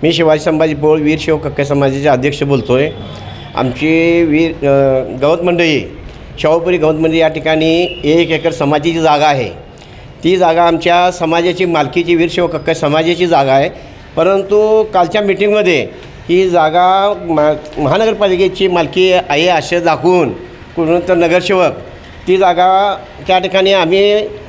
मी शिवाजी संभाजी पोळ वीर शिव कक्के समाजाचे अध्यक्ष बोलतो आहे. आमची गवत मंडई शाहूपुरी गवत मंडई या ठिकाणी 1 एकर समाजाची जागा आहे. ती जागा आमच्या समाजाची मालकीची वीर शिव कक्के समाजाची जागा आहे. परंतु कालच्या मीटिंगमध्ये ही जागा महानगरपालिकेची मालकी आहे असे दाखवून कोणतं नगरसेवक ती जागा त्या ठिकाणी आम्ही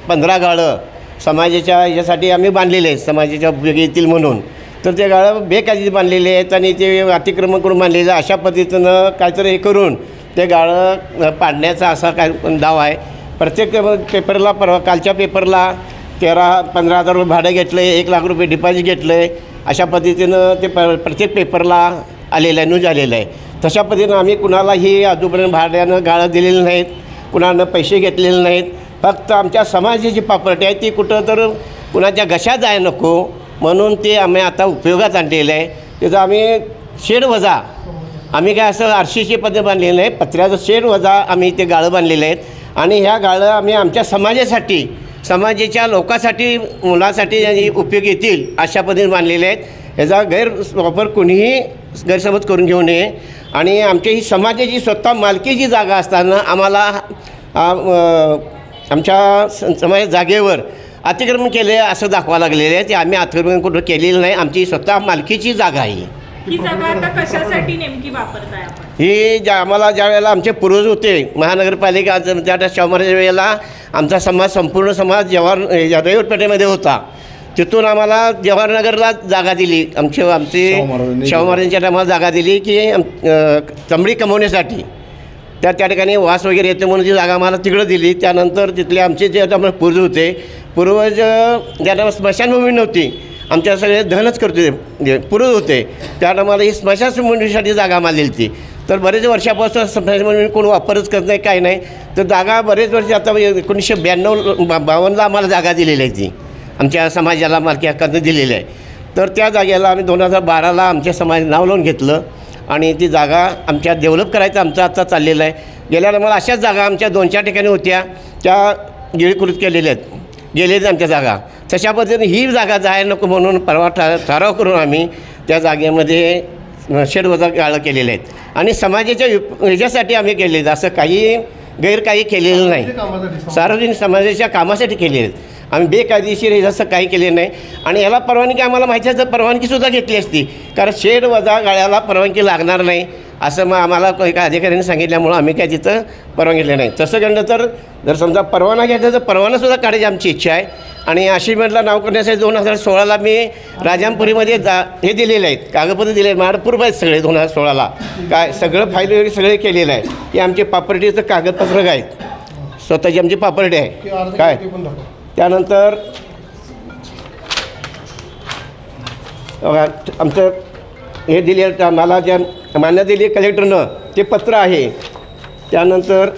15 गाळं समाजाच्या ह्याच्यासाठी आम्ही बांधलेले आहेत, समाजाच्या उपयोगी येतील म्हणून. तर ते गाळं बेकायदेशीर बांधलेले आहेत आणि ते अतिक्रमण करून बांधलेलं अशा पद्धतीनं काहीतरी हे करून ते गाळं पाडण्याचा असा काय दावा आहे. प्रत्येक पेपरला कालच्या पेपरला 15 हजार रुपये भाडं घेतलं आहे, 1 लाख रुपये डिपॉझिट घेतलं आहे अशा पद्धतीनं ते प्रत्येक पेपरला आलेलं आहे, न्यूज आलेलं आहे. तशा पद्धतीनं आम्ही कुणालाही अजूनपर्यंत भाड्यानं गाळं दिलेलं नाहीत, कुणानं पैसे घेतलेले नाहीत. फक्त आमच्या समाजाची प्रॉपर्टी आहे ती कुठं तर कुणाच्या घशात जाय नको म्हणून ते आम्ही आता उपयोगात आणलेलं आहे. त्याचं आम्ही शेड वजा आम्ही काय असं आरशीची पद्धत बांधलेलं नाही, पत्र्याचं शेड वजा आम्ही ते गाळं बांधलेले आहेत. आणि ह्या गाळं आम्ही आमच्या समाजासाठी समाजाच्या लोकांसाठी मुलासाठी उपयोगी येतील अशा पद्धतीने बांधलेले आहेत. याचा गैरवापर कोणीही गैरसमज करून घेऊ नये. आणि आमच्या ही समाजाची स्वतः मालकीची जागा असताना आम्हाला आमच्या समाज जागेवर अतिक्रमण केले असं दाखवा लागलेलं आहे. ते आम्ही अतिक्रमण कुठं केलेलं नाही, आमची स्वतः मालकीची जागा आहे. ही जागा आता कशासाठी नेमकी वापरताय आपण? ही आम्हाला ज्या वेळेला आमचे पूर्वज होते महानगरपालिका त्या शाहू महाराजांच्या वेळेला आमचा समाज संपूर्ण समाज रविवारपेठेमध्ये होता. तिथून आम्हाला जवाहरनगरला जागा दिली. आमची शाहू महाराजांच्या टायमाला जागा दिली की चमडी कमवण्यासाठी. त्या ठिकाणी वास वगैरे येते म्हणून ती जागा आम्हाला तिकडं दिली. त्यानंतर तिथले आमचे जे पूर्वज होते पूर्वज ज्या स्मशानभूमी नव्हती, आमच्या सगळे धनच करतो पूर्वज होते त्या टायमाला ही स्मशानभूमीसाठी जागा आम्हाला दिली ती. तर बरेच वर्षापासून स्मशानभूमी कोण वापरच करत नाही, काय नाही. तर जागा बरेच वर्ष आता 1952 आम्हाला जागा दिलेली आहे ती आमच्या समाजाला मालकी हक्कानं दिलेली आहे. तर त्या जागेला आम्ही 2012ला आमच्या समाज नाव लावून घेतलं आणि ती जागा आमच्या डेव्हलप करायचं आमचं आता चाललेलं आहे. गेल्या टायमाला अशाच जागा आमच्या 2-4 ठिकाणी होत्या त्या गिळीकृत केलेल्या आहेत आमच्या जागा. तशा पद्धतीने ही जागा जायला नको म्हणून परवा ठराव करून आम्ही त्या जागेमध्ये शेडवजा गाळं केलेले आहेत. आणि समाजाच्या ह्याच्यासाठी आम्ही केलेलं, असं काही काही केलेलं नाही, सार्वजनिक समाजाच्या कामासाठी केलेले आहेत. आम्ही बेकायदेशीर हे असं काही केलेलं नाही. आणि याला परवानगी आम्हाला माहिती आहे तर परवानगीसुद्धा घेतली असती, कारण शेड वजा गाळ्याला परवानगी लागणार नाही असं मग आम्हाला एका अधिकाऱ्यांनी सांगितल्यामुळं आम्ही काय तिथं परवानगी घेतली नाही. तसं घडलं तर जर समजा परवाना घ्यायचा तर परवानासुद्धा काढायची आमची इच्छा आहे. आणि अशिमेंटला नाव करण्यासाठी 2016ला मी राजामपुरीमध्ये हे दिलेले आहेत, कागदपत्र दिले आहेत, माडपूर आहेत सगळे 2016ला काय सगळं फाईल वगैरे सगळे केलेलं आहे. की आमची प्रॉपर्टीचं कागदपत्रक आहेत, स्वतःची आमची प्रॉपर्टी आहे काय. त्यानंतर आमचं हे दिले मला ज्या मान्यता दिली कलेक्टरनं ते पत्र आहे. त्यानंतर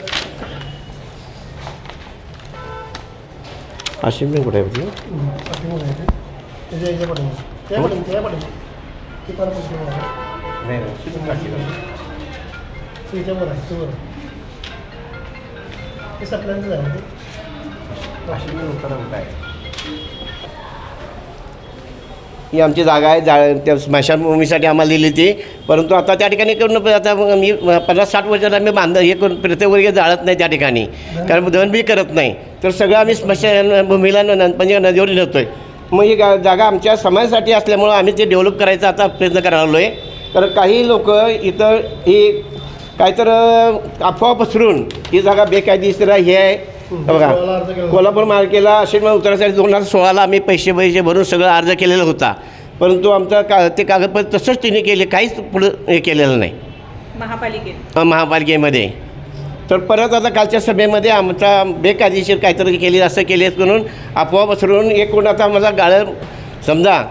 अशी कुठे आहे ही आमची जागा आहे. त्या स्मशानभूमीसाठी आम्हाला दिली ती. परंतु आता त्या ठिकाणी करून आता मी 50-60 वर्षाला मी हे करून प्रत्येक वर्ग जाळत नाही त्या ठिकाणी, कारण दहन बी करत नाही. तर सगळं आम्ही स्मशानभूमीला म्हणजे नदीवर नेतो आहे. मग ही जागा आमच्या समाजासाठी असल्यामुळं आम्ही ते डेव्हलप करायचा आता प्रयत्न करायला आहे. कारण काही लोक इथं ही काहीतर अफवा पसरून ही जागा बेकायदेशीर हे आहे. बघा कोल्हापूर मार्केला अशी मग उतरायसाठी 2016ला आम्ही पैसे भरून सगळं अर्ज केलेला होता. परंतु आमचं ते कागदपत्र तसंच तिने केले, काहीच पुढं हे केलेलं नाही महापालिकेमध्ये. तर परत आता कालच्या सभेमध्ये आमचा बेकायदेशीर काहीतरी केली असं केले म्हणून अफवा पसरून एक कोण आता माझा गाळं समजा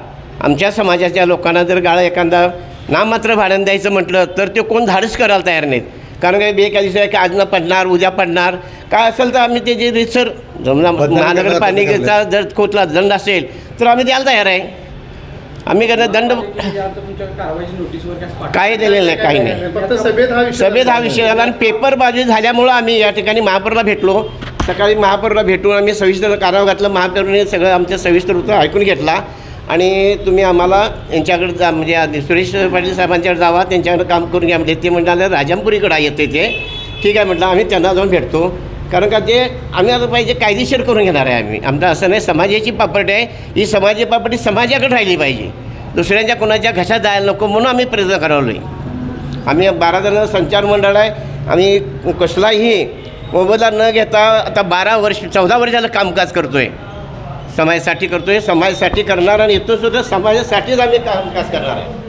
आमच्या समाजाच्या लोकांना जर गाळं एखादा नाममात्र भाड्यानं द्यायचं म्हटलं तर ते कोण धाडस करायला तयार नाहीत. कारण काही बेकायदेशीर आहे की आज न पडणार उद्या पडणार काय असेल तर आम्ही त्याची रितसर समजा महानगरपालिकेचा जर कुठला दंड असेल तर आम्ही द्यायला तयार आहे. आम्ही करणार दंड काही दिलेलं नाही, काही नाही. सभेत हा विषय झाला आणि पेपरबाजी झाल्यामुळं आम्ही या ठिकाणी महापौरला भेटलो. सकाळी महापौरला भेटून आम्ही सविस्तर कानावर घातलं. महापौरांनी सगळं आमच्या सविस्तर उत्तर ऐकून घेतला आणि तुम्ही आम्हाला यांच्याकडे जा म्हणजे आधी सुरेश पाटील साहेबांच्याकडे जावा, त्यांच्याकडे काम करून घ्या म्हणजे ते म्हणाले राजामपुरीकडे येते ते. ठीक आहे म्हटलं, आम्ही त्यांना जाऊन भेटतो. कारण का ते आम्ही आता पाहिजे कायदेशीर करून घेणार आहे आम्ही. आमचं असं नाही समाजाची प्रॉपर्टी आहे, ही समाजाची प्रॉपर्टी समाजाकडे राहिली पाहिजे, दुसऱ्यांच्या कोणाच्या घशात जायला नको म्हणून आम्ही प्रयत्न करावलो आहे. आम्ही 12 जण संचार मंडळ आहे. आम्ही कसलाही मोबदला न घेता आता 14 वर्ष झालं कामकाज करतो आहे, समाजासाठी करतो आहे, समाजासाठी करणार आणि इथून सुद्धा समाजासाठीच आम्ही कामकाज करणार आहे.